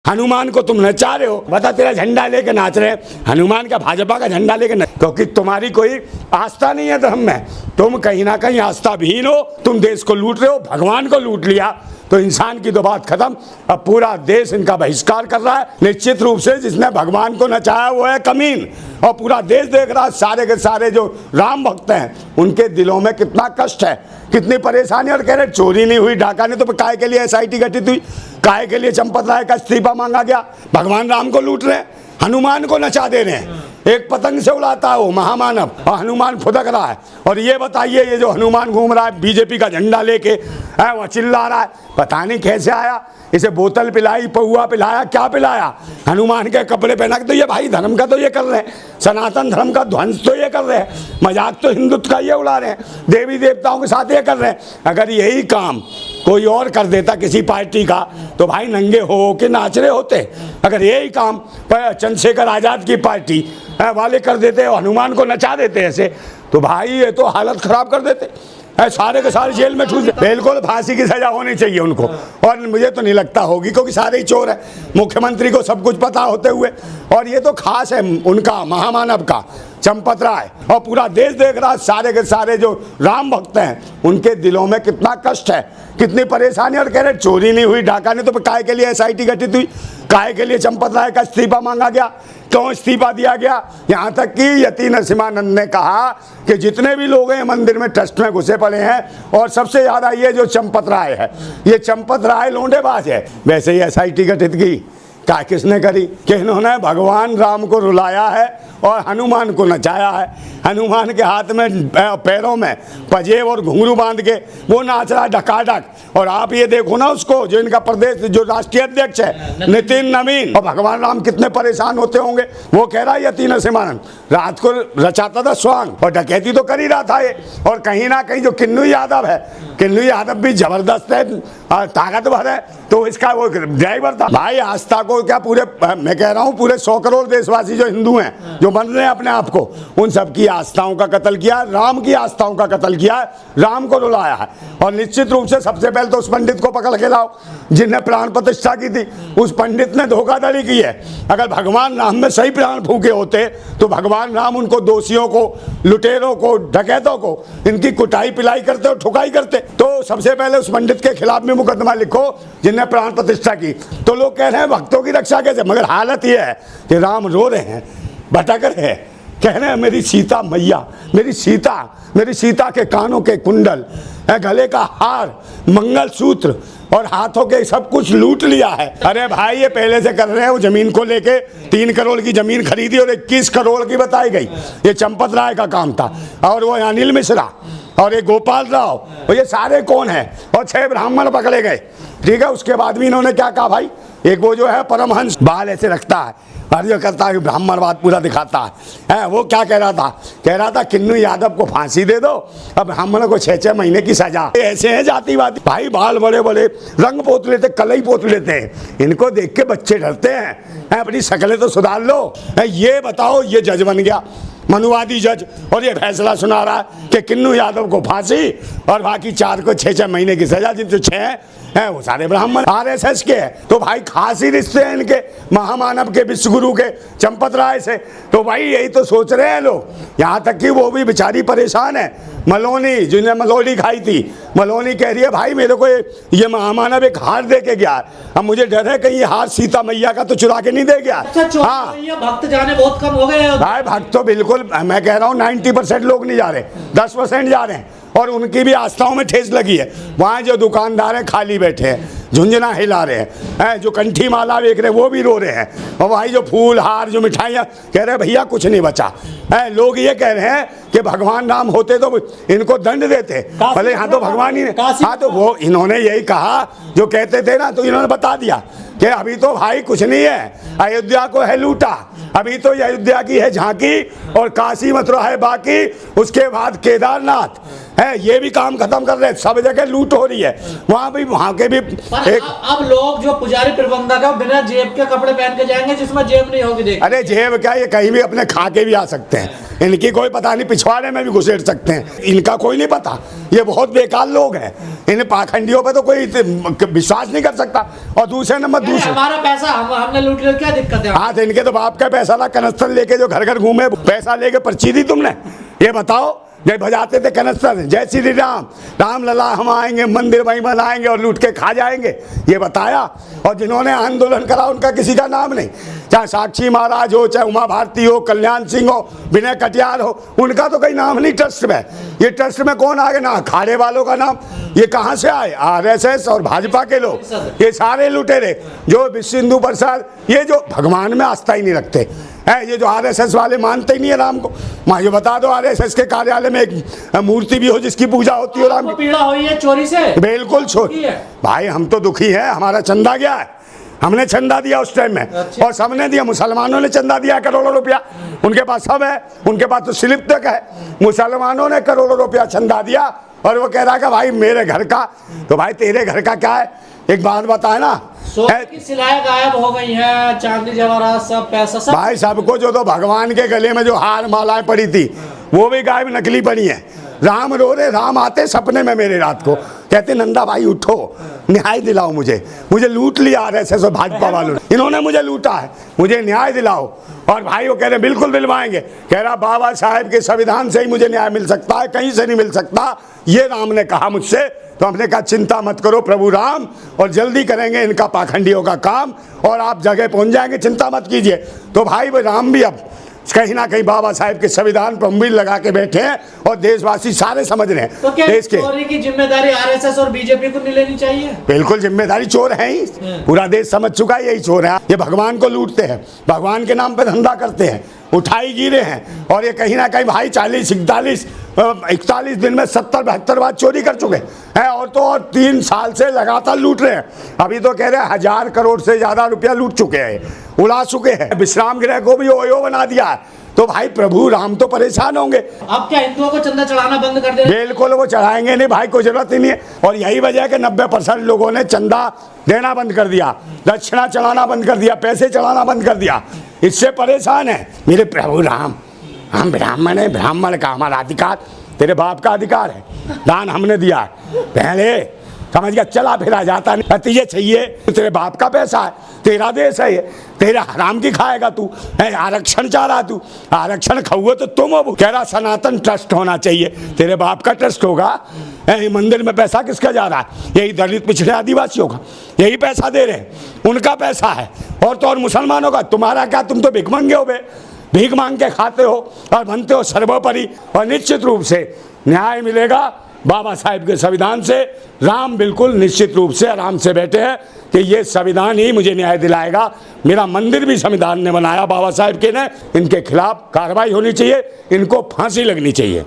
हनुमान को तुम नचा रहे हो, बता तेरा झंडा लेके नाच रहे हैं, हनुमान का भाजपा का झंडा लेके क्योंकि तुम्हारी कोई आस्था नहीं है धर्म में, तुम कहीं ना कहीं आस्थाहीन हो, तुम देश को लूट रहे हो, भगवान को लूट लिया तो इंसान की तो बात खत्म। अब पूरा देश इनका बहिष्कार कर रहा है। निश्चित रूप से जिसने भगवान को नचाया वो है कमीन, और पूरा देश देख रहा है। सारे के सारे जो राम भक्त हैं उनके दिलों में कितना कष्ट है, कितनी परेशानी। और कह रहे चोरी नहीं हुई, डाका नहीं, तो काय के लिए SIT गठित हुई, काय के लिए चंपत राय का इस्तीफा मांगा गया। भगवान राम को लूट रहे हैं, हनुमान को नचा दे रहे हैं। एक पतंग से उड़ाता है वो महामानव, और हनुमान फुदक रहा है। और ये बताइए, ये जो हनुमान घूम रहा है बीजेपी का झंडा लेके, वह चिल्ला रहा है, पता नहीं कैसे आया, इसे बोतल पिलाई, पौआ पिलाया, क्या पिलाया, हनुमान के कपड़े पहना के। तो ये भाई धर्म का तो ये कर रहे हैं, सनातन धर्म का ध्वंस तो ये कर रहे हैं, मजाक तो हिंदुत्व का ये उड़ा रहे हैं, देवी देवताओं के साथ ये कर रहे हैं। अगर यही काम कोई और कर देता किसी पार्टी का तो भाई नंगे हो के नाच रहे होते। अगर यही काम चंद्रशेखर आज़ाद की पार्टी वाले कर देते और हनुमान को नचा देते ऐसे, तो भाई ये तो हालत खराब कर देते, सारे के सारे जेल में ठूस। बिल्कुल फांसी की सजा होनी चाहिए उनको, और मुझे तो नहीं लगता होगी, क्योंकि सारे ही चोर हैं, मुख्यमंत्री को सब कुछ पता होते हुए। और ये तो खास है उनका महामानव का चंपत राय, और पूरा देश देख रहा है। सारे के सारे जो राम भक्त हैं उनके दिलों में कितना कष्ट है, कितनी परेशानी। और कह रहे चोरी नहीं हुई, डाका नहीं, तो काय के लिए SIT गठित हुई, काय के लिए चंपत राय का इस्तीफा मांगा गया, क्यों इस्तीफा दिया गया। यहाँ तक कि यति नरसिम्हानंद ने कहा कि जितने भी लोग हैं मंदिर में ट्रस्ट में घुसे पड़े हैं, और सबसे ज़्यादा ये जो चंपत राय है, ये चंपत राय लोंडेबाज है। वैसे ही SIT गठित की क्या किसने करी कि इन्होंने भगवान राम को रुलाया है और हनुमान को नचाया है। हनुमान के हाथ में पैरों में पजेब और घुंघरू बांध के वो नाच रहा है ढकाढक। और आप ये देखो ना उसको, जो इनका प्रदेश जो राष्ट्रीय अध्यक्ष है नितिन नवीन, और भगवान राम कितने परेशान होते होंगे। वो कह रहा है यति नरसिम्हानंद रात को रचाता था स्वांग, और डकैती तो कर ही रहा था ये। और कहीं ना कहीं जो किन्नू यादव है, किन्नू यादव भी जबरदस्त है, ताकतवर है, तो इसका वो ड्राइवर था। भाई आस्था को क्या पूरे, मैं कह रहा हूँ पूरे 100 करोड़ देशवासी जो हिंदू हैं, जो बन रहे हैं अपने आप को, उन सब की आस्थाओं का कत्ल किया, राम की आस्थाओं का कत्ल किया, राम को रुलाया है। और निश्चित रूप से सबसे पहले तो उस पंडित को पकड़ के लाओ जिन्हें प्राण प्रतिष्ठा की थी, उस पंडित ने धोखाधड़ी की है। अगर भगवान राम में सही प्राण फूके होते तो भगवान राम उनको दोषियों को, लुटेरों को, डकैतों को इनकी कुटाई पिलाई करते और ठुकाई करते। तो सबसे पहले उस पंडित के खिलाफ में मुकदमा लिखो जिन्हें प्राण प्रतिष्ठा की। तो लोग कह रहे हैं भक्तों की रक्षा कैसे, मगर हालत यह है कि राम रो रहे हैं, भटक रहे हैं, कह रहे हैं मेरी सीता मैया, मेरी सीता के कानों के कुंडल, गले का हार, मंगलसूत्र और हाथों के सब कुछ लूट लिया है। अरे भाई ये पहले से कर रहे हैं। वो जमीन को लेके 3 करोड़ की जमीन खरीदी और 21 करोड़ की बताई गई, ये चंपत राय का काम था। और वो अनिल मिश्रा और ये गोपाल राव, और ये सारे कौन है, और 6 ब्राह्मण पकड़े गए। ठीक है, उसके बाद भी इन्होंने क्या कहा भाई, एक वो जो है परमहंस बाल ऐसे रखता है और जो करता है ब्राह्मणवाद पूरा दिखाता है, वो क्या कह रहा था किन्नू यादव को फांसी दे दो, अब ब्राह्मणों को 6-6 महीने की सजा। ऐसे हैं जातिवादी भाई, बाल बड़े बड़े, रंग पोत लेते, कलई पोत लेते हैं, इनको देख के बच्चे डरते हैं। अपनी शक्लें तो सुधार लो। ये बताओ, ये जज बन गया, मनुवादी जज, और ये फैसला सुना रहा है कि किन्नू यादव को फांसी और बाकी 4 को 6-6 महीने की सजा, जिनसे 6 हैं वो सारे ब्राह्मण RSS के हैं। तो भाई खासी रिश्ते हैं इनके महामानव के, विश्वगुरु के चंपत राय से। तो भाई यही तो सोच रहे हैं लोग। यहाँ तक कि वो भी बेचारी परेशान है, मलोनी, जिन्हें मलोनी खाई थी, मलोनी कह रही है भाई मेरे को ये महामानव एक हार दे के गया, अब मुझे डर है कहीं ये हार सीता मैया का तो चुरा के नहीं दे गया। हाँ, भक्त जाने बहुत कम हो गए भाई। भक्त तो बिल्कुल, मैं कह रहा हूँ 90% लोग नहीं जा रहे, 10% जा रहे हैं, और उनकी भी आस्थाओं में ठेस लगी है। वहाँ जो दुकानदार हैं खाली बैठे हैं, झुंझुना हिला रहे हैं, जो कंठी माला बेच रहे हैं वो भी रो रहे हैं, और भाई जो फूल हार, जो मिठाइयाँ, कह रहे हैं भैया कुछ नहीं बचा। लोग ये कह रहे हैं कि भगवान राम होते तो इनको दंड देते, भले यहाँ तो भगवान ही। हाँ, तो वो इन्होंने यही कहा जो कहते थे ना, तो इन्होंने बता दिया कि अभी तो भाई कुछ नहीं है, अयोध्या को है लूटा, अभी तो ये अयोध्या की है झांकी, और काशी मथुरा है बाकी, उसके बाद केदारनाथ है, ये भी काम खत्म कर रहे हैं। सब जगह लूट हो रही है, वहाँ के भी एक। अब लोग जो पुजारी प्रबंधक है बिना जेब के कपड़े पहन के जाएंगे जिसमें जेब नहीं होगी। देख, अरे जेब क्या, ये कहीं भी अपने खा के भी आ सकते हैं। इनकी कोई पता नहीं, पिछवाड़े में भी घुसेड़ सकते हैं, इनका कोई नहीं पता। ये बहुत बेकार लोग हैं, इन पाखंडियों पे तो कोई विश्वास नहीं कर सकता। और दूसरे नंबर हमारा पैसा हमने लूट लिया, क्या दिक्कत है? हाँ, तो इनके तो बाप का पैसा था, कनस्तर लेके जो घर घर घूमे, पैसा लेके पर्ची दी तुमने। ये बताओ, जब बजाते थे कनस्तर, जय श्री राम, राम लला हम आएंगे, मंदिर वहीं बनाएंगे और लूट के खा जाएंगे, ये बताया। और जिन्होंने आंदोलन करा उनका किसी का नाम नहीं, चाहे साक्षी महाराज हो, चाहे उमा भारती हो, कल्याण सिंह हो, विनय कटियार हो, उनका तो कोई नाम नहीं ट्रस्ट में। ये ट्रस्ट में कौन आगे ना, अखाड़े वालों का नाम, ये कहाँ से आए? RSS और भाजपा के लोग, ये सारे लुटेरे जो विश्व हिंदू परिषद, ये जो भगवान में आस्था ही नहीं रखते है, ये जो RSS वाले मानते ही नहीं है राम को। मैं ये बता दो, RSS के कार्यालय में एक मूर्ति भी हो जिसकी पूजा होती है राम की। पीड़ा हुई है चोरी से? बिल्कुल चोरी। भाई हम तो दुखी है, हमारा चंदा गया है, हमने चंदा दिया उस टाइम में। अच्छा। और सबने दिया, मुसलमानों ने चंदा दिया करोड़ों रुपया, उनके पास सब है, उनके पास तो स्लिप तक है। मुसलमानों ने करोड़ों रुपया चंदा दिया और वो कह रहा है कि भाई मेरे घर का, तो भाई तेरे घर का क्या है? एक बात बताए ना, सोने की सिलाएं गायब हो गई हैं, चांदी जवाहरात सब पैसा सब। भाई सबको जो तो भगवान के गले में जो हार मालाएं पड़ी थी वो भी गायब, नकली पड़ी है। राम रो रहे, राम आते सपने में मेरे रात को, कहते नंदा भाई उठो, न्याय दिलाओ मुझे लूट लिया RSS और भाजपा वालों ने, इन्होंने मुझे लूटा है, मुझे न्याय दिलाओ। और भाई वो कह रहे बिल्कुल दिलवाएंगे, कह रहा बाबा साहेब के संविधान से ही मुझे न्याय मिल सकता है, कहीं से नहीं मिल सकता, ये राम ने कहा मुझसे। तो हमने कहा चिंता मत करो प्रभु राम, और जल्दी करेंगे इनका पाखंडियों का काम और आप जगह पहुंच जाएंगे, चिंता मत कीजिए। तो भाई वो राम भी अब कहीं ना कहीं बाबा साहेब के संविधान पर उंगली लगा के बैठे हैं और देशवासी सारे समझ रहे हैं। तो क्या देश के चोरी की जिम्मेदारी RSS और BJP को नहीं लेनी चाहिए? बिल्कुल जिम्मेदारी, चोर है ही, पूरा देश समझ चुका है यही चोर है। ये भगवान को लूटते हैं, भगवान के नाम पे धंधा करते हैं, उठाई गिरे हैं। और ये कहीं ना कहीं भाई 41 दिन में 70-72 बार चोरी कर चुके हैं, और तो और 3 साल से लगातार लूट रहे हैं। अभी तो कह रहे हैं 1000 करोड़ से ज्यादा रुपया लूट चुके हैं, उड़ा चुके हैं। विश्राम गृह को भी ओयो बना दिया है। तो भाई प्रभु राम तो परेशान होंगे। अब क्या हिंदुओं को चंदा चढ़ाना बंद कर दे? बिल्कुल वो चढ़ाएंगे नहीं भाई, कोई जरूरत ही नहीं है। और यही वजह है कि 90% लोगों ने चंदा देना बंद कर दिया, दक्षिणा चढ़ाना बंद कर दिया, पैसे चढ़ाना बंद कर दिया, इससे परेशान है। मेरे प्रभु राम, हम ब्राह्मण है, ब्राह्मण का हमारा अधिकार, तेरे बाप का अधिकार है, दान हमने दिया है पहले, समझ गया, चला फिरा जाता नहीं। तुझे चाहिए तो तेरे बाप का पैसा है, तेरा देश है ये, तेरा हराम की खाएगा तू। आरक्षण चाह रहा तू, आरक्षण खाओगे तो तुम हो। कह रहा सनातन ट्रस्ट होना चाहिए, तेरे बाप का ट्रस्ट होगा। मंदिर में पैसा किसका जा रहा है? यही दलित पिछड़े आदिवासियों का, यही पैसा दे रहे हैं, उनका पैसा है। और तो और मुसलमानों का, तुम्हारा क्या, तुम तो भिख मंगे हो बे, भीख मांग के खाते हो और बनते हो सर्वोपरि। और निश्चित रूप से न्याय मिलेगा बाबा साहेब के संविधान से। राम बिल्कुल निश्चित रूप से आराम से बैठे हैं कि ये संविधान ही मुझे न्याय दिलाएगा। मेरा मंदिर भी संविधान ने बनाया बाबा साहेब के ने, इनके खिलाफ कार्रवाई होनी चाहिए, इनको फांसी लगनी चाहिए।